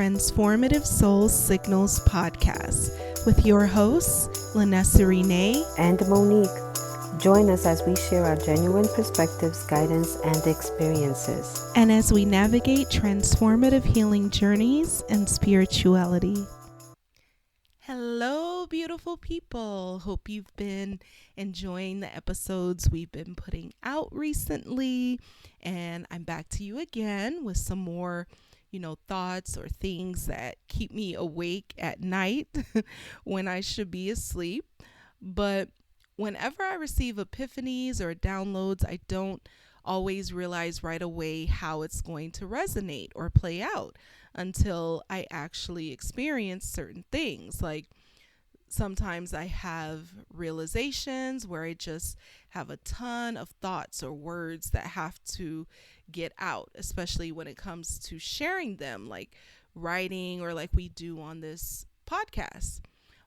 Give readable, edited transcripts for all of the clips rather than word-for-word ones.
Transformative Soul Signals podcast with your hosts, Lynnessa and Monique. Join us as we share our genuine perspectives, guidance, and experiences. And as we navigate transformative healing journeys and spirituality. Hello, beautiful people. Hope you've been enjoying the episodes we've been putting out recently. And I'm back to you again with some more thoughts or things that keep me awake at night when I should be asleep. But whenever I receive epiphanies or downloads, I don't always realize right away how it's going to resonate or play out until I actually experience certain things. Like sometimes I have realizations where I just have a ton of thoughts or words that have to get out, especially when it comes to sharing them, like writing or like we do on this podcast.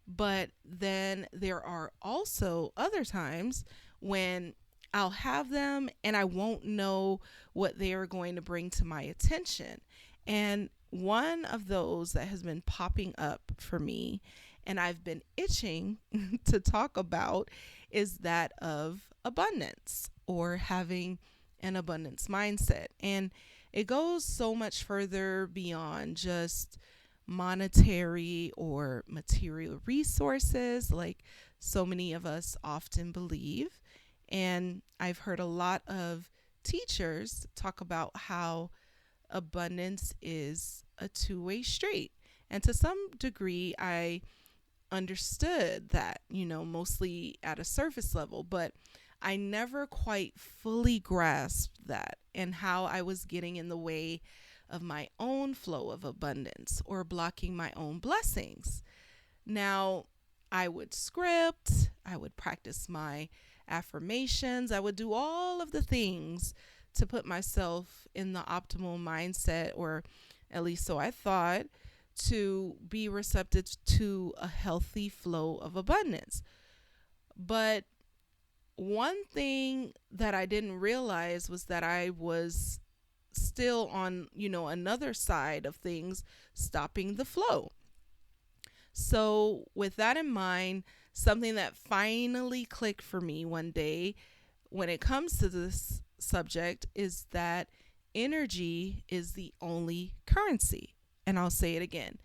But then there are also other times when I'll have them and I won't know what they are going to bring to my attention. And one of those that has been popping up for me and I've been itching to talk about is that of abundance or having an abundance mindset. And it goes so much further beyond just monetary or material resources, like so many of us often believe. And I've heard a lot of teachers talk about how abundance is a two-way street. And to some degree, I understood that, mostly at a surface level, but I never quite fully grasped that and how I was getting in the way of my own flow of abundance or blocking my own blessings. Now, I would script, I would practice my affirmations, I would do all of the things to put myself in the optimal mindset, or at least so I thought, to be receptive to a healthy flow of abundance. But one thing that I didn't realize was that I was still on, another side of things, stopping the flow. So with that in mind, something that finally clicked for me one day when it comes to this subject is that energy is the only currency. And I'll say it again.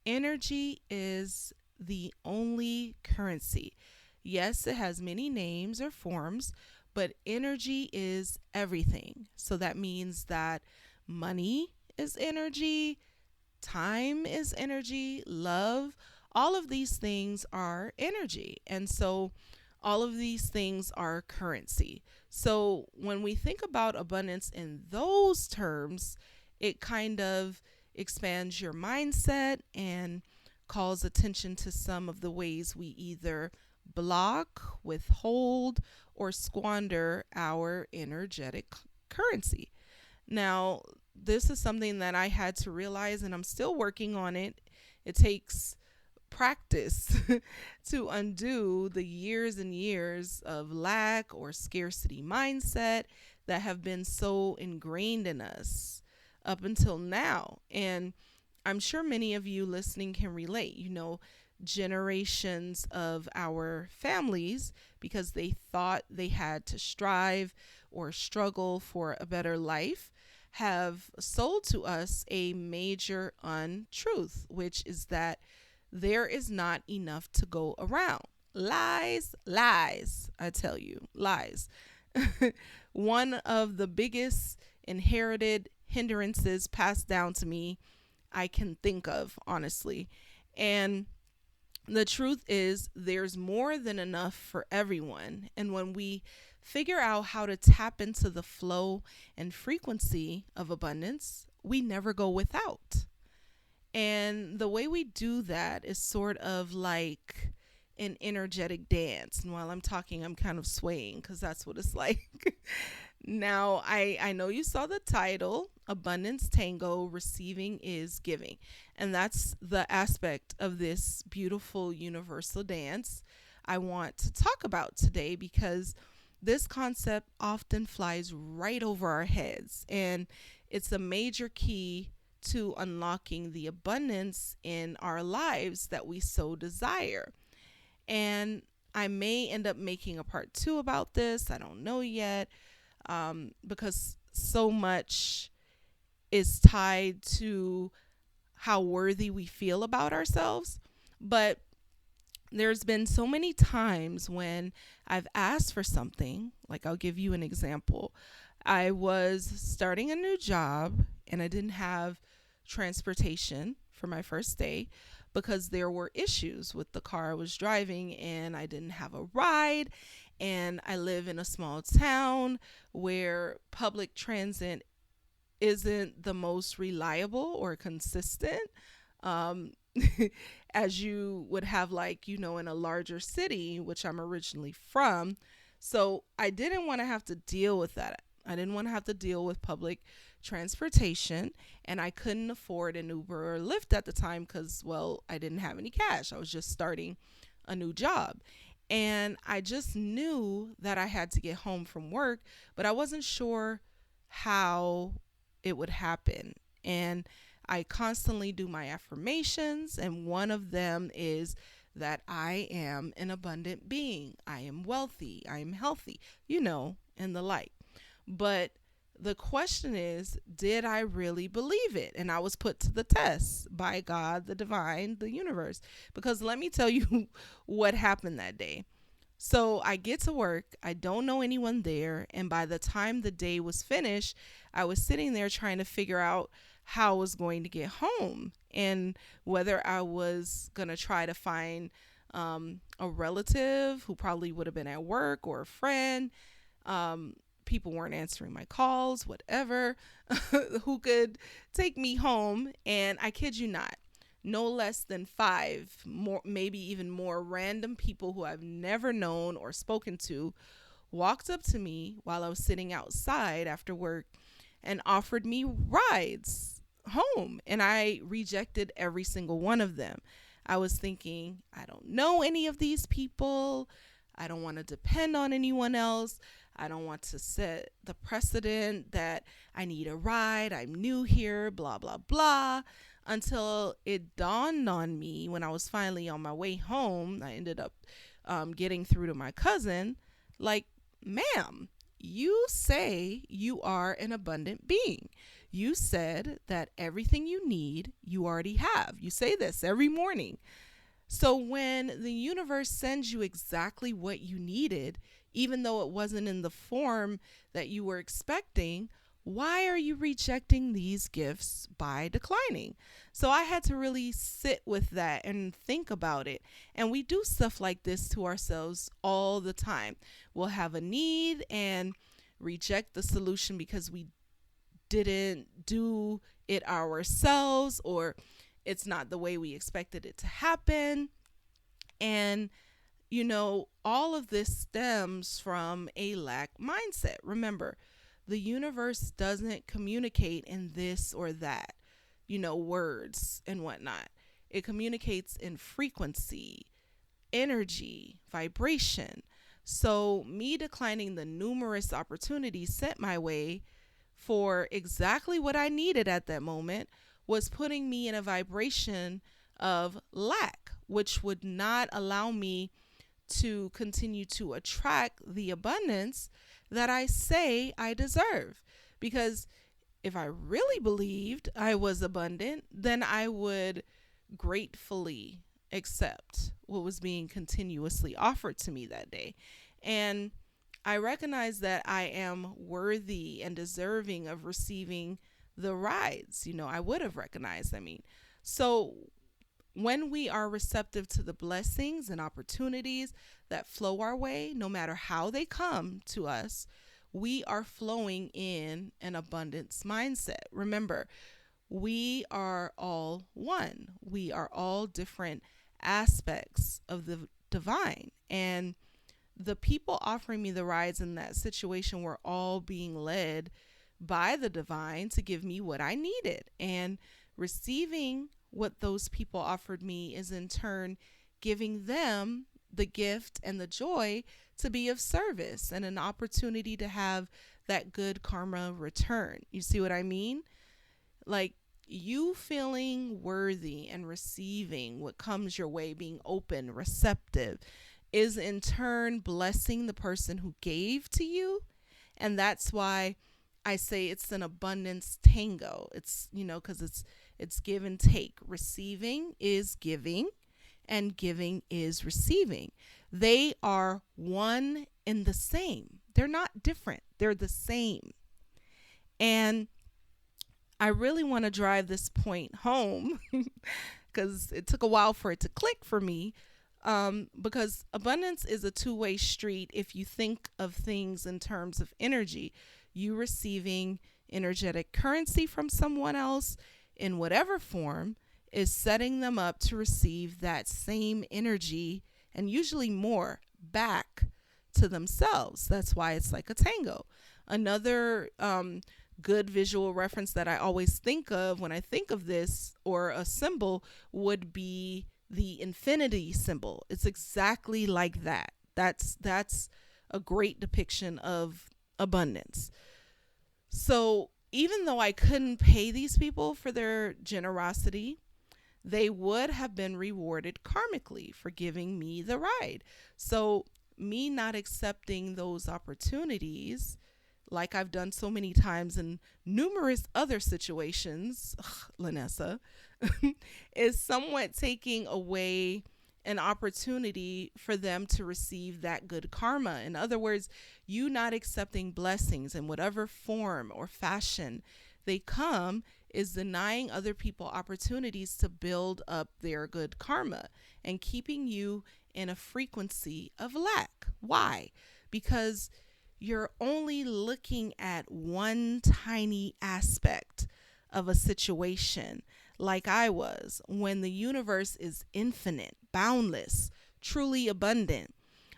Energy is the only currency. Yes, it has many names or forms, but energy is everything. So that means that money is energy, time is energy, love, all of these things are energy. And so all of these things are currency. So when we think about abundance in those terms, it kind of expands your mindset and calls attention to some of the ways we either block, withhold, or squander our energetic currency. Now, this is something that I had to realize, and I'm still working on it. It takes practice to undo the years and years of lack or scarcity mindset that have been so ingrained in us up until now. And I'm sure many of you listening can relate. Generations of our families, because they thought they had to strive or struggle for a better life, have sold to us a major untruth, which is that there is not enough to go around. Lies, lies, I tell you, lies. One of the biggest inherited hindrances passed down to me I can think of, honestly. And the truth is there's more than enough for everyone. And when we figure out how to tap into the flow and frequency of abundance, we never go without. And the way we do that is sort of like an energetic dance. And while I'm talking, I'm kind of swaying because that's what it's like. Now, I know you saw the title, Abundance Tango, Receiving is Giving. And that's the aspect of this beautiful universal dance I want to talk about today, because this concept often flies right over our heads. And it's a major key to unlocking the abundance in our lives that we so desire. And I may end up making a part two about this. I don't know yet, because so much is tied to how worthy we feel about ourselves. But there's been so many times when I've asked for something. Like, I'll give you an example. I was starting a new job and I didn't have transportation for my first day because there were issues with the car I was driving and I didn't have a ride. And I live in a small town where public transit isn't the most reliable or consistent, um, as you would have, like, in a larger city, which I'm originally from. So I didn't want to have to deal with that. I didn't want to have to deal with public transportation, and I couldn't afford an Uber or Lyft at the time because, well, I didn't have any cash. I was just starting a new job. And I just knew that I had to get home from work, but I wasn't sure how it would happen. And I constantly do my affirmations, and one of them is that I am an abundant being. I am wealthy. I am healthy, and the like. But the question is, did I really believe it? And I was put to the test by God, the divine, the universe. Because let me tell you what happened that day. So I get to work, I don't know anyone there, and by the time the day was finished, I was sitting there trying to figure out how I was going to get home and whether I was going to try to find a relative who probably would have been at work or a friend. People weren't answering my calls, whatever, who could take me home. And I kid you not, no less than five, more, maybe even more random people who I've never known or spoken to walked up to me while I was sitting outside after work and offered me rides home. And I rejected every single one of them. I was thinking, I don't know any of these people. I don't want to depend on anyone else. I don't want to set the precedent that I need a ride. I'm new here, blah, blah, blah. Until it dawned on me when I was finally on my way home. I ended up getting through to my cousin. Like, ma'am, you say you are an abundant being. You said that everything you need, you already have. You say this every morning. So when the universe sends you exactly what you needed, even though it wasn't in the form that you were expecting, why are you rejecting these gifts by declining? So I had to really sit with that and think about it. And we do stuff like this to ourselves all the time. We'll have a need and reject the solution because we didn't do it ourselves, or it's not the way we expected it to happen. And all of this stems from a lack mindset. Remember, the universe doesn't communicate in this or that, words and whatnot. It communicates in frequency, energy, vibration. So, me declining the numerous opportunities sent my way for exactly what I needed at that moment was putting me in a vibration of lack, which would not allow me to continue to attract the abundance that I say I deserve. Because if I really believed I was abundant, then I would gratefully accept what was being continuously offered to me that day. And I recognize that I am worthy and deserving of receiving the rides. I would have recognized, So when we are receptive to the blessings and opportunities that flow our way, no matter how they come to us, we are flowing in an abundance mindset. Remember, we are all one. We are all different aspects of the divine. And the people offering me the rides in that situation were all being led by the divine to give me what I needed. And receiving what those people offered me is in turn giving them the gift and the joy to be of service and an opportunity to have that good karma return. You see what I mean? Like, you feeling worthy and receiving what comes your way, being open, receptive, is in turn blessing the person who gave to you. And that's why I say it's an abundance tango. It's, because it's give and take. Receiving is giving and giving is receiving. They are one and the same. They're not different. They're the same. And I really want to drive this point home because it took a while for it to click for me. Because abundance is a two-way street if you think of things in terms of energy. You receiving energetic currency from someone else in whatever form is setting them up to receive that same energy and usually more back to themselves. That's why it's like a tango. Another good visual reference that I always think of when I think of this or a symbol would be the infinity symbol. It's exactly like that. That's a great depiction of abundance. So even though I couldn't pay these people for their generosity, they would have been rewarded karmically for giving me the ride. So me not accepting those opportunities, like I've done so many times in numerous other situations, Lynnessa, is somewhat taking away an opportunity for them to receive that good karma. In other words, you not accepting blessings in whatever form or fashion they come is denying other people opportunities to build up their good karma and keeping you in a frequency of lack. Why? Because you're only looking at one tiny aspect of a situation, like I was, when the universe is infinite, boundless, truly abundant.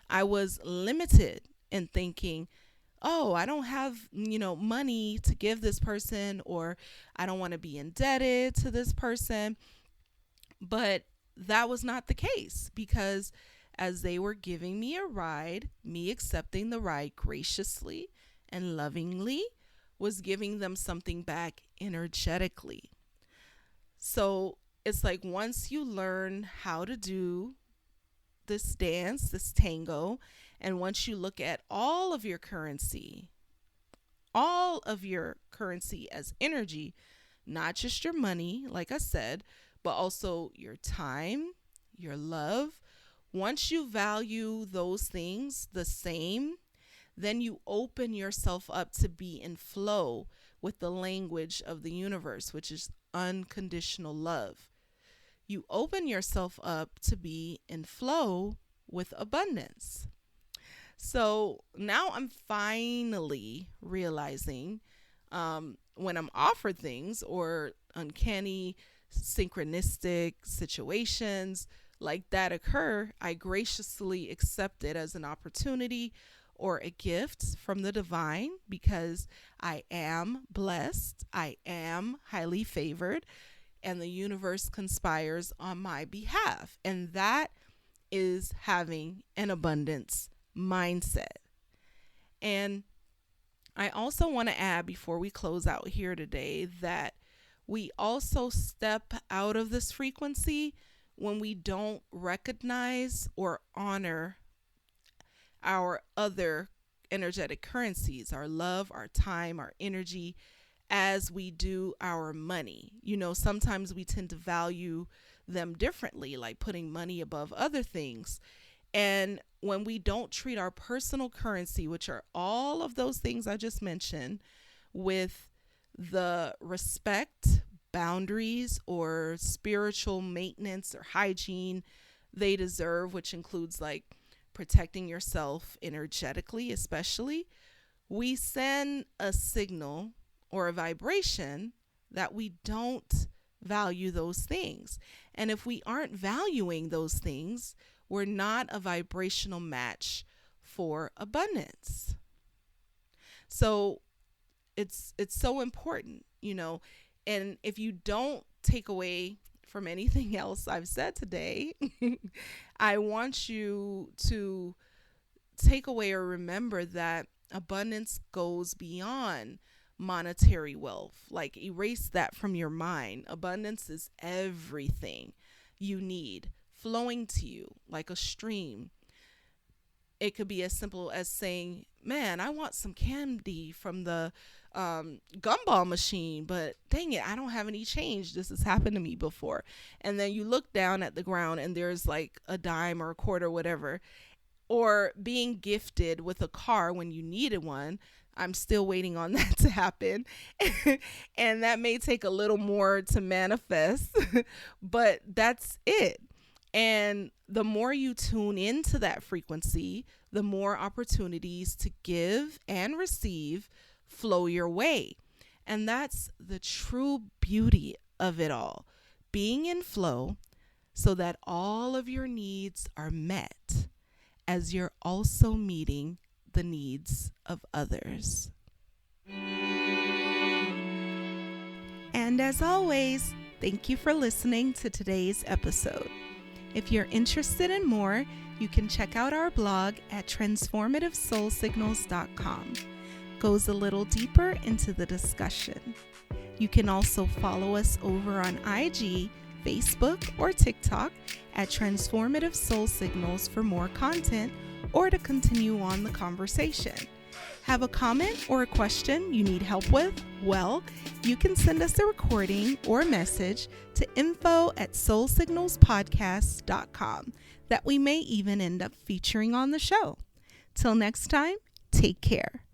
I was limited in thinking, oh, I don't have, money to give this person, or I don't want to be indebted to this person. But that was not the case, because as they were giving me a ride, me accepting the ride graciously and lovingly was giving them something back energetically. So it's like once you learn how to do this dance, this tango, and once you look at all of your currency as energy, not just your money, like I said, but also your time, your love. Once you value those things the same, then you open yourself up to be in flow with the language of the universe, which is unconditional love. You open yourself up to be in flow with abundance. So now I'm finally realizing when I'm offered things or uncanny, synchronistic situations like that occur, I graciously accept it as an opportunity or a gift from the divine because I am blessed, I am highly favored, and the universe conspires on my behalf. And that is having an abundance mindset. And I also want to add before we close out here today that we also step out of this frequency when we don't recognize or honor our other energetic currencies, our love, our time, our energy, as we do our money. Sometimes we tend to value them differently, like putting money above other things. And when we don't treat our personal currency, which are all of those things I just mentioned, with the respect, boundaries, or spiritual maintenance or hygiene they deserve, which includes like protecting yourself energetically, especially, we send a signal or a vibration that we don't value those things. And if we aren't valuing those things, we're not a vibrational match for abundance. So it's so important, and if you don't take away from anything else I've said today, I want you to take away or remember that abundance goes beyond monetary wealth. Like, erase that from your mind. Abundance is everything you need flowing to you like a stream. It could be as simple as saying, man, I want some candy from the gumball machine, but dang it, I don't have any change. This has happened to me before. And then you look down at the ground and there's like a dime or a quarter, whatever. Or being gifted with a car when you needed one. I'm still waiting on that to happen. And that may take a little more to manifest, but that's it. And the more you tune into that frequency, the more opportunities to give and receive flow your way. And that's the true beauty of it all, being in flow so that all of your needs are met as you're also meeting the needs of others. And as always, thank you for listening to today's episode. If you're interested in more, you can check out our blog at transformativesoulsignals.com. Goes a little deeper into the discussion. You can also follow us over on IG, Facebook, or TikTok at Transformative Soul Signals for more content or to continue on the conversation. Have a comment or a question you need help with? Well, you can send us a recording or message to info@soulsignalspodcast.com that we may even end up featuring on the show. Till next time, take care.